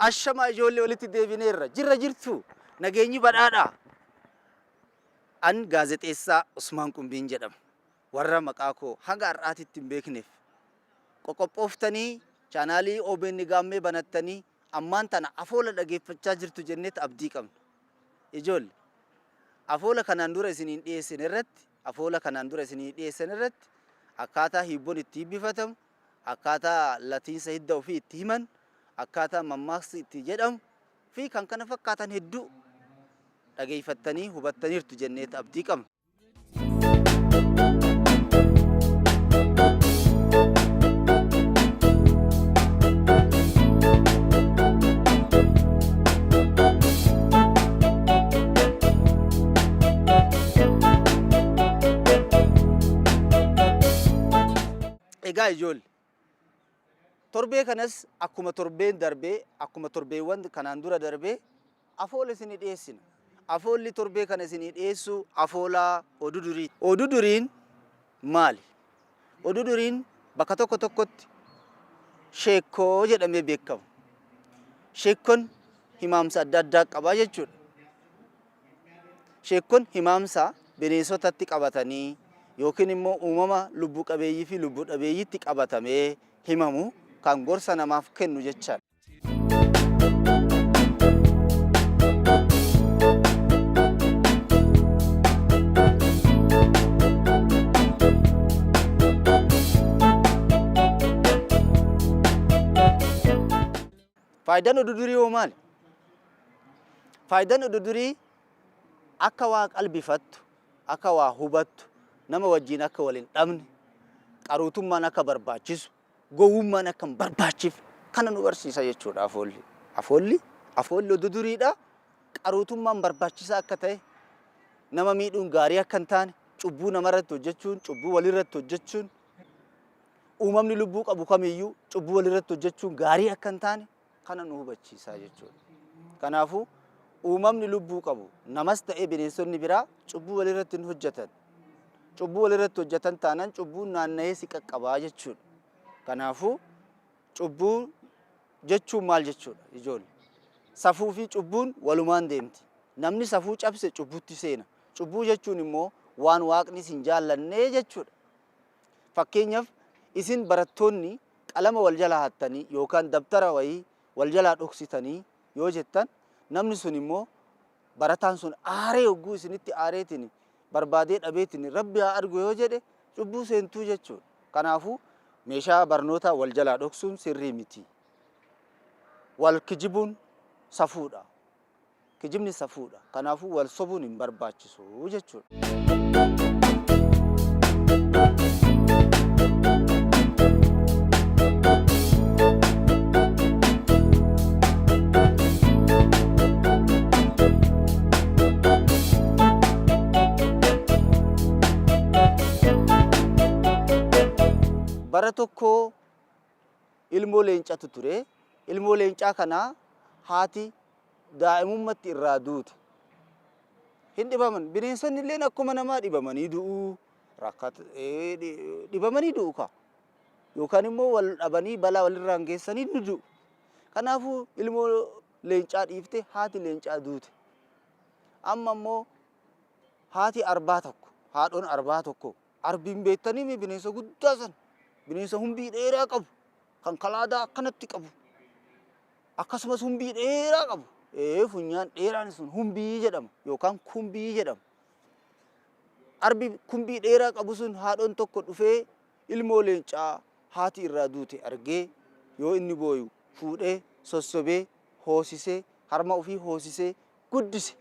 ashama ijoollee walitti deebineerra jirra jirtu nageenyi badhaadha. An gaazexeessaa Usmaan Qumbiin jedhama. Warra maqaa koo hanga har'aatitti hin beekneef qoqophooftanii chaanaalii OBN gaammee banattanii ammaan tana afoola dhageeffachaa jirtu jenneet abdii qabna. Ijoollee afoola kanaan dura isiniin dhiyeessin irratti akkaataa hiibboon itti hibbifatamu, akkaataa latiinsa hidda ofii itti himan, akkaataa mammaaksi itti jedhamu fi kan kana fakkaatan hedduu dhageeffattanii hubattaniirtu jenneet abdii qabna. Egaa ijoollee torbee kanas akkuma torbeen darbee akkuma torbeewwan kanaan dura darbee afoola isinii dhiyeessina. Afoolli torbee kana isinii dhiyeessu afoolaa oduu durii. Oduu duriin maali? Oduu duriin bakka tokko tokkotti sheekoo jedhamee beekama. Sheekkoon himaamsa adda addaa qabaa jechuudha. Sheekkoon himaamsa bineensotatti qabatanii yookiin immoo uumama lubbu qabeeyyii fi lubbu dhabeeyyiitti qabatamee himamu kan gorsa namaaf kennu jechaadha. Faayidaan oduu durii hoo maali? Faayidaan oduu durii akka waa qalbifattu, akka waa hubattu, nama wajjin akka waliin dhabne, qaruutummaan akka barbaachisu, gowwummaan akka hin barbaachifne kana nu barsiisa jechuudha afoolli. Afoolli oduu duriidha. Qaruutummaan barbaachisaa akka ta'e, nama miidhuun gaarii akka hin taane, cubbuu namarratti hojjechuun, cubbuu walirratti hojjechuun, uumamni lubbuu qabu kamiyyuu cubbuu walirratti hojjechuun gaarii akka hin taane kana nu hubachiisaa jechuudha. Kanaafuu uumamni lubbuu qabu namas ta'ee bineensonni biraa cubbuu walirratti hin hojjetan. Cubbuu walirratti hojjetan taanaan cubbuun naanna'ee si qaqqabaa jechuudha. Kanaafuu cubbuu jechuun maal jechuudha ijoollee? Safuu fi cubbuun walumaan deemti. Namni safuu cabse cubbuutti seena. Cubbuu jechuun immoo waan waaqni isin jaallannee jechuudha. Fakkeenyaaf isin barattoonni qalama wal jalaa hattanii yookaan dabtara wayii wal jalaa dhoksitanii yoo jettan namni sun immoo barataan sun aaree hogguu isinitti aareetiin barbaadee dhabeetiin rabbi haa argu yoo jedhe cubbuu seentuu jechuudha. Kanaafuu meeshaa barnootaa wal jalaa dhoksuun sirrii miti. Wal kijibuun safuudha. Kijibni safuudha. Kanaafuu wal sobuun hin barbaachisu jechuudha. Bara tokko ilmoo leencatu ture. Ilmoo leencaa kana haati daa'imummaatti irraa duute. Hin dhibaman. Bineensonni illee akkuma namaa dhibamanii du'u. Dhibamanii du'u ka. Yookaan immoo wal dhabanii balaa walirraa geessanii du'u. Kanaafuu ilmoo leencaa dhiifte haati leencaa duute. Amma immoo haati arbaa tokko, haadhoon arbaa tokko arbiin beektanii bineensa guddaa sana. Bineensa humbii dheeraa qabu, kan kalaadaa akkanatti qabu, akkasumas humbii dheeraa qabu. Funyaan dheeraan sun humbii jedhama yookaan kumbii jedhama. Arbi kumbii dheeraa qabu sun haadhoon tokko dhufee ilmoo leencaa haati irraa duute argee yoo inni booyu fuudhee sossobee hoosisee harma ofii hoosisee guddise.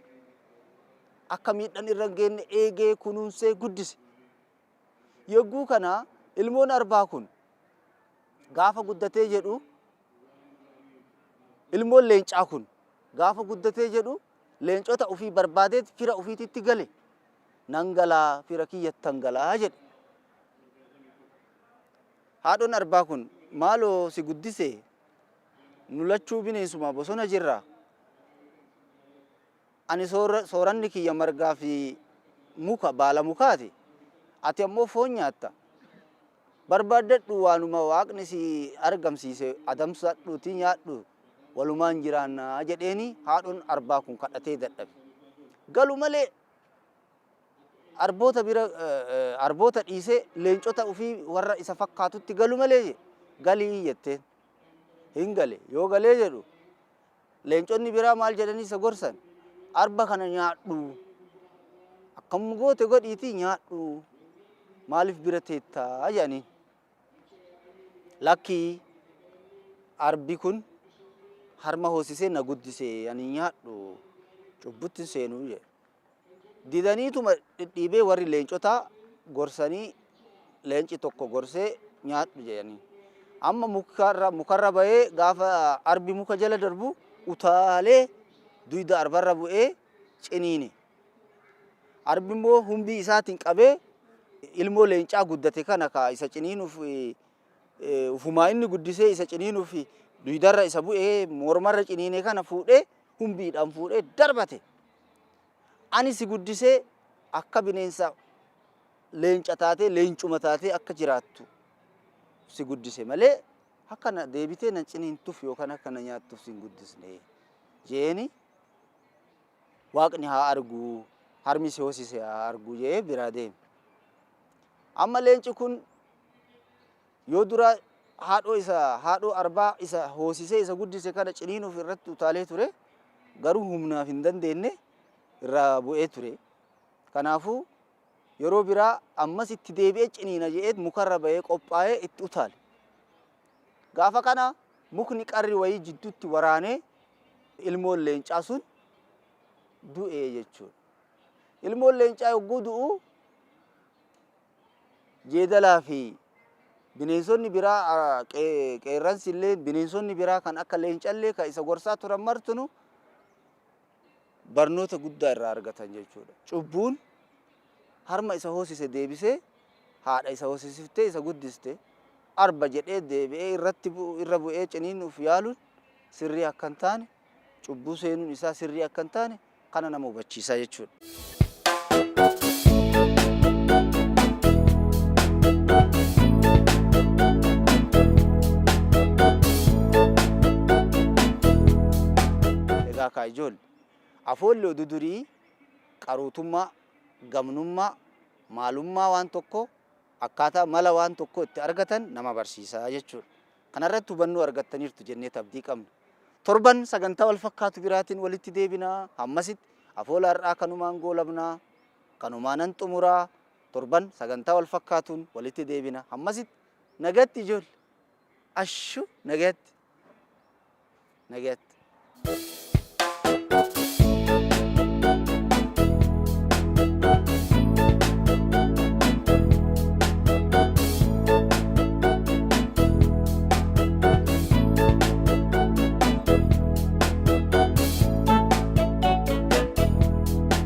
Akka miidhaan irra hin geenne eegee kunuunsee guddise. Yogguu kana ilmoon arbaa kun gaafa guddatee jedhu ilmoon leencaa kun gaafa guddatee jedhu leencota ofii barbaadeet fira ofiititti gale. Nan galaa fira kiyyattan galaa jedhe. Haadhoon arbaa kun maaloo si guddise nu lachuu bineensuma bosona jirra. Ani sooranni kiyya margaa fi muka baala mukaati. Ati ammoo foon nyaatta. Barbaadadhu waanuma waaqni si argamsiise adamsadhuuti nyaadhu walumaan jiraannaa jedheeni haadhoon arbaa kun kadhatee dadhabe. Galu malee arboota dhiisee leencota ofii warra isa fakkaatutti galu malee galii jetteen. Hin gale yoo galee jedhu leenconni biraa maal jedhanii isa gorsan arba kana nyaadhu akkam goote godhiitii nyaadhu maaliif bira teettaa jedhanii. Lakkii arbi kun harma hoosisee na guddisee ani nyaadhu cubbutti seenuu jedhe. Didaniituma dhidhiibee warri leencotaa gorsanii leenci tokko gorsee nyaadhu jedhanii. Amma mukarra bahee gaafa arbi muka jala darbu utaalee duyda arbarra bu'ee ciniine. Arbi immoo humbii isaatiin qabee ilmoo leencaa guddate kana ka isa ciniinuuf ufumaa inni guddisee isa ciniinuuf duydarra isa bu'ee mormarra ciniine kana fuudhee humbiidhaan fuudhee darbate. Ani si guddisee akka bineensa leenca taatee leencuma taatee akka jiraattu si guddise malee akkana deebitee nan ciniintuuf yookaan akkana nyaattuuf si guddisne jeeni waaqni haa argu harmi si hoosise haa argu jee biraa deeme. Amma leenci kun yoo dura haadhoo arbaa isa hoosisee isa guddise kana ciniinuuf irratti utaalee ture garuu humnaaf hin dandeenye irraa bu'ee ture. Kanaafuu yeroo biraa ammas itti deebi'ee ciniina jedhee mukarra bahee qophaa'ee itti utaale. Gaafa kana mukni qarri wayii jidduutti waraanee ilmoon leencaa sun du'ee jechuudha. Ilmoon leencaa yogguu du'u jeedalaa fi bineensonni biraa qeerransi illee bineensonni biraa kan akka leencallee kan isa gorsaa turan martinu barnoota guddaa irraa argatan jechuudha. Cubbuun harma isa hoosise deebisee haadha isa hoosisiftee isa guddiste arba jedhee deebi'ee irra bu'ee ciniinuuf yaaluun sirrii akka hin taane cubbuu seenuun isaa sirrii akka hin taane kana nama hubachiisa jechuudha. Egaa kaa ijoollee afoollee oduu durii qaruutummaa gamnummaa maalummaa waan tokko akkaataa mala waan tokko itti argatan nama barsiisaa jechuudha. Kanarratti hubannoo argattaniirtu jennee abdii qabna. Torban sagantaa wal fakkaatu biraatiin walitti deebinaa. Hammasitti afoola har'aa kanumaan goolabnaa. Kanumaanan xumuraa. Torban sagantaa wal fakkaatuun walitti deebina. Hammasitti nagatti ijoollee. Ashuu nagatti. Nagatti.